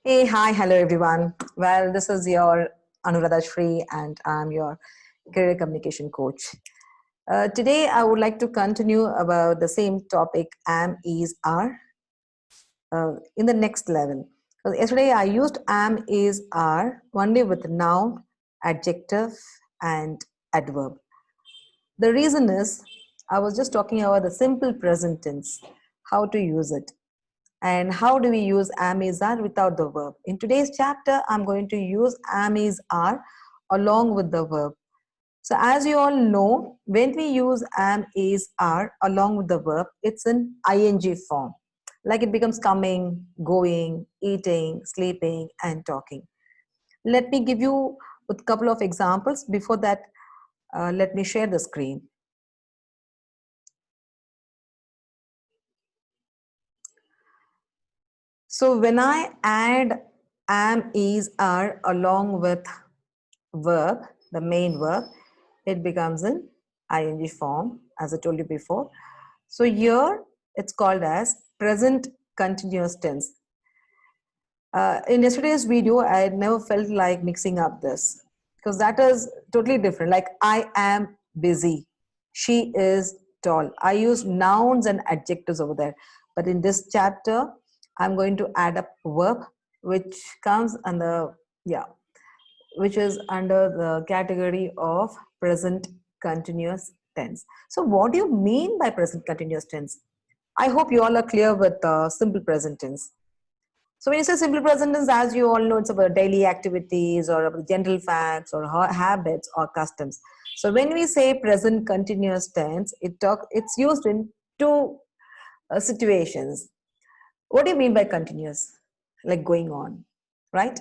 Hey, hi, hello everyone. Well, this is your Anuradha Shri and I'm your career communication coach. Today, I would like to continue about the same topic, am, is, are, in the next level. So yesterday, I used am, is, are only with noun, adjective, and adverb. The reason is I was just talking about the simple present tense, how to use it. And how do we use am is are without the verb? In today's chapter, I'm going to use am is are along with the verb. So as you all know, when we use am is are along with the verb, it's in ing form. Like it becomes coming, going, eating, sleeping, and talking. Let me give you a couple of examples. Before that, let me share the screen. So when I add am, is, are along with verb, the main verb, it becomes in ing form, as I told you before. So here it's called as present continuous tense. In yesterday's video, I had never felt like mixing up this because that is totally different. Like I am busy, she is tall. I use nouns and adjectives over there. But in this chapter, I'm going to add a verb which comes under, which is under the category of present continuous tense. So what do you mean by present continuous tense? I hope you all are clear with simple present tense. So when you say simple present tense, as you all know, it's about daily activities or about general facts or habits or customs. So when we say present continuous tense, it's used in two situations. What do you mean by continuous? Like going on, right?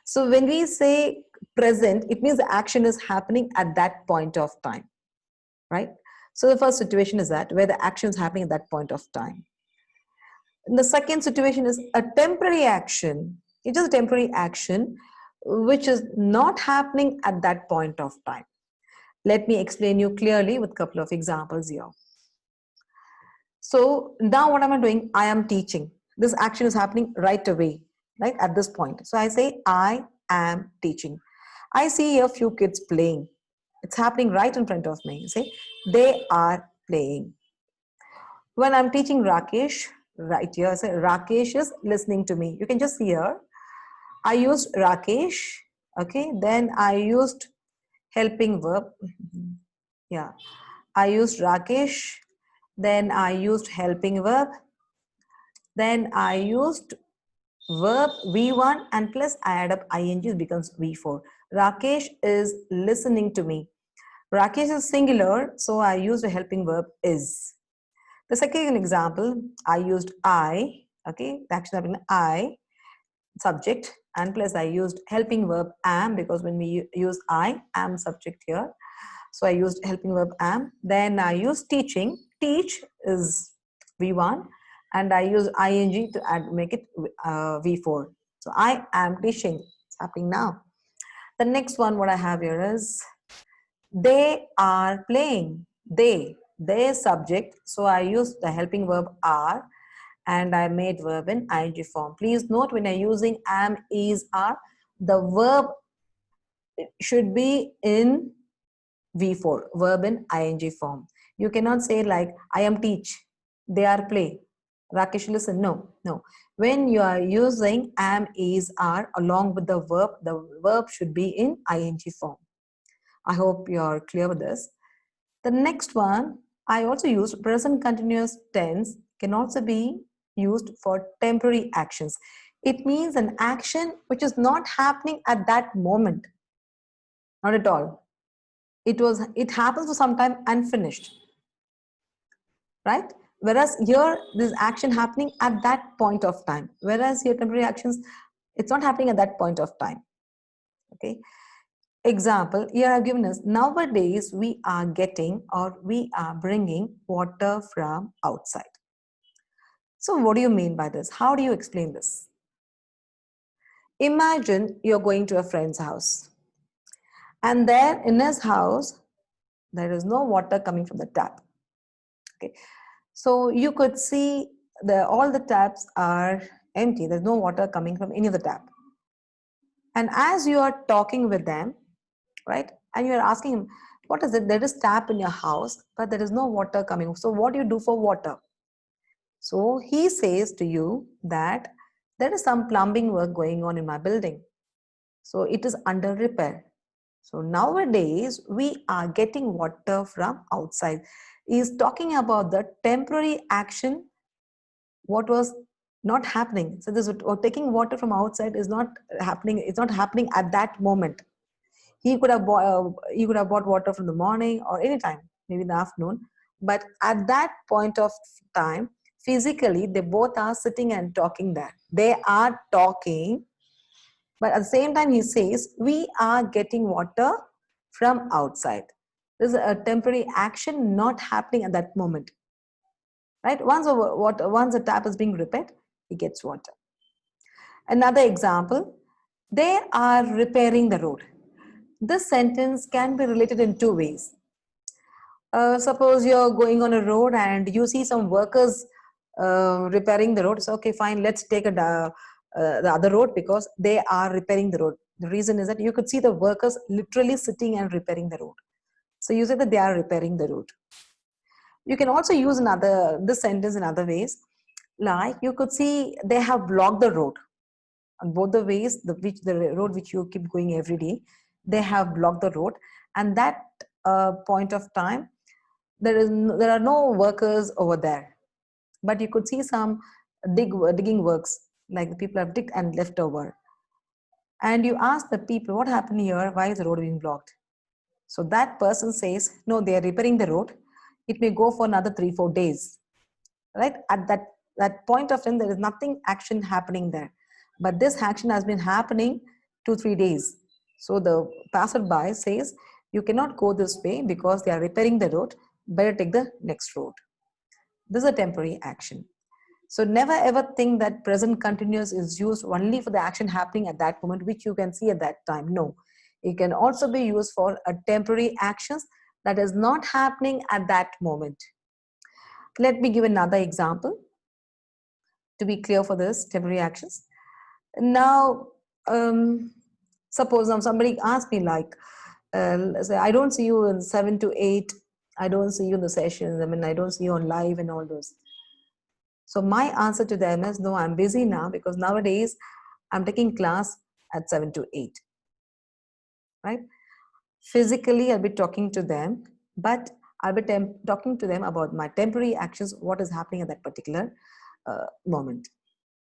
So when we say present, it means the action is happening at that point of time, right? So the first situation is that where the action is happening at that point of time. And the second situation is a temporary action. It is a temporary action which is not happening at that point of time. Let me explain you clearly with a couple of examples here. So now what am I doing? I am teaching. This action is happening right away, right at this point. So I say, I am teaching. I see a few kids playing. It's happening right in front of me. Say, they are playing. When I'm teaching Rakesh, right here, I say, Rakesh is listening to me. You can just see here. I used Rakesh, okay? Then I used helping verb. Yeah. I used Rakesh. Then I used helping verb. Then I used verb V1 and plus I add up ing, it becomes V4. Rakesh is listening to me. Rakesh is singular, so I used a helping verb is. The second example, I used I, okay, the action happening I, subject, and plus I used helping verb am because when we use I, am subject here. So I used helping verb am. Then I used teaching. Teach is V1 and I use ing to add, make it V4. So I am teaching. It's happening now. The next one, what I have here is they are playing. They subject. So I use the helping verb are and I made verb in ing form. Please note when you're using am, is, are, the verb should be in V4, verb in ing form. You cannot say like, I am teach, they are play, Rakesh listen. No, no. When you are using am, is, are along with the verb should be in ing form. I hope you're clear with this. The next one, I also used present continuous tense can also be used for temporary actions. It means an action which is not happening at that moment. Not at all. It happens for some time and finished, right? Whereas here this action happening at that point of time, whereas here temporary actions, it's not happening at that point of time. Okay, example here I've given us, nowadays we are getting or we are bringing water from outside. So what do you mean by this? How do you explain this? Imagine you're going to a friend's house and there in his house there is no water coming from the tap. Okay, so you could see all the taps are empty. There's no water coming from any of the tap. And as you are talking with them, right, and you're asking him, what is it? There is tap in your house, but there is no water coming. So what do you do for water? So he says to you that there is some plumbing work going on in my building. So it is under repair. So nowadays we are getting water from outside. He is talking about the temporary action, what was not happening. So this taking water from outside is not happening. It's not happening at that moment. He could have bought water from the morning or any time, maybe in the afternoon. But at that point of time, physically, they both are sitting and talking there. They are talking, but at the same time, he says, we are getting water from outside. This is a temporary action not happening at that moment. Right? Once the tap is being repaired, he gets water. Another example, they are repairing the road. This sentence can be related in two ways. Suppose you're going on a road and you see some workers repairing the road. So, okay, fine, let's take the other road because they are repairing the road. The reason is that you could see the workers literally sitting and repairing the road. So you say that they are repairing the road. You can also use this sentence in other ways. Like you could see they have blocked the road. On both the ways, the road which you keep going every day, they have blocked the road. And that point of time, there are no workers over there. But you could see some digging works, like the people have digged and left over. And you ask the people, what happened here? Why is the road being blocked? So that person says, no, they are repairing the road. It may go for another 3-4 days. Right? At that point of time, there is nothing action happening there. But this action has been happening 2-3 days. So the passerby says, you cannot go this way because they are repairing the road. Better take the next road. This is a temporary action. So never ever think that present continuous is used only for the action happening at that moment, which you can see at that time. No, it can also be used for a temporary actions that is not happening at that moment. Let me give another example to be clear for this temporary actions. Now, suppose somebody asks me like, say, I don't see you in 7 to 8. I don't see you in the sessions. I mean, I don't see you on live and all those. So my answer to them is, no, I'm busy now because nowadays I'm taking class at 7 to 8. Right? Physically, I'll be talking to them, but I'll be talking to them about my temporary actions, what is happening at that particular moment.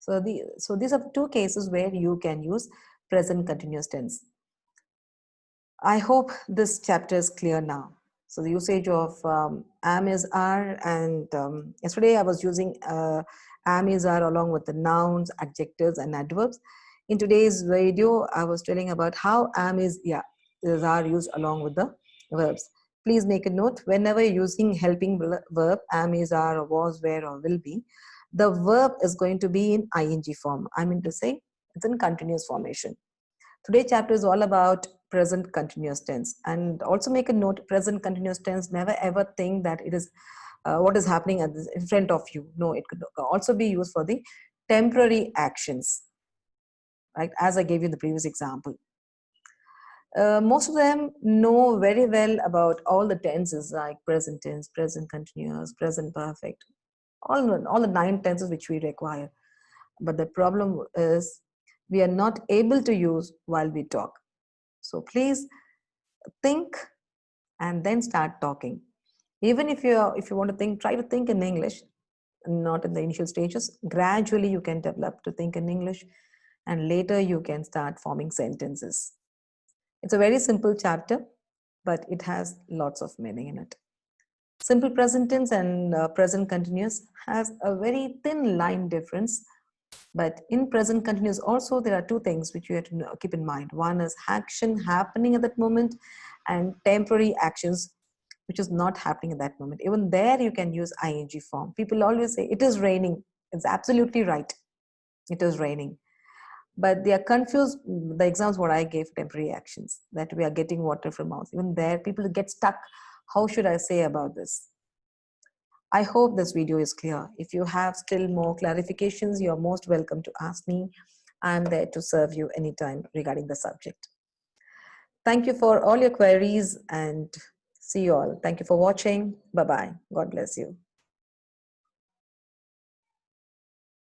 So these are two cases where you can use present continuous tense. I hope this chapter is clear now. So the usage of am is are, and yesterday I was using am is are along with the nouns, adjectives, and adverbs. In today's video, I was telling about how am is are used along with the verbs. Please make a note, whenever you're using helping verb, am is are, or was, were, or will be, the verb is going to be in ing form. I mean to say it's in continuous formation. Today's chapter is all about present continuous tense. And also make a note, present continuous tense, never ever think that it is what is happening in front of you. No, it could also be used for the temporary actions, right? As I gave you in the previous example. Most of them know very well about all the tenses like present tense, present continuous, present perfect, all the 9 tenses which we require. But the problem is we are not able to use while we talk. So please think and then start talking. Even if you want to think, try to think in English, not in the initial stages. Gradually you can develop to think in English, and later you can start forming sentences. It's a very simple chapter, but it has lots of meaning in it. Simple present tense and present continuous has a very thin line difference. But in present continuous also, there are 2 things which you have to keep in mind. One is action happening at that moment, and temporary actions which is not happening at that moment. Even there you can use ing form. People always say, it is raining. It's absolutely right. It is raining. But they are confused. The examples what I gave, temporary actions, that we are getting water from house. Even there, people get stuck. How should I say about this? I hope this video is clear. If you have still more clarifications, you're most welcome to ask me. I'm there to serve you anytime regarding the subject. Thank you for all your queries and see you all. Thank you for watching. Bye-bye. God bless you.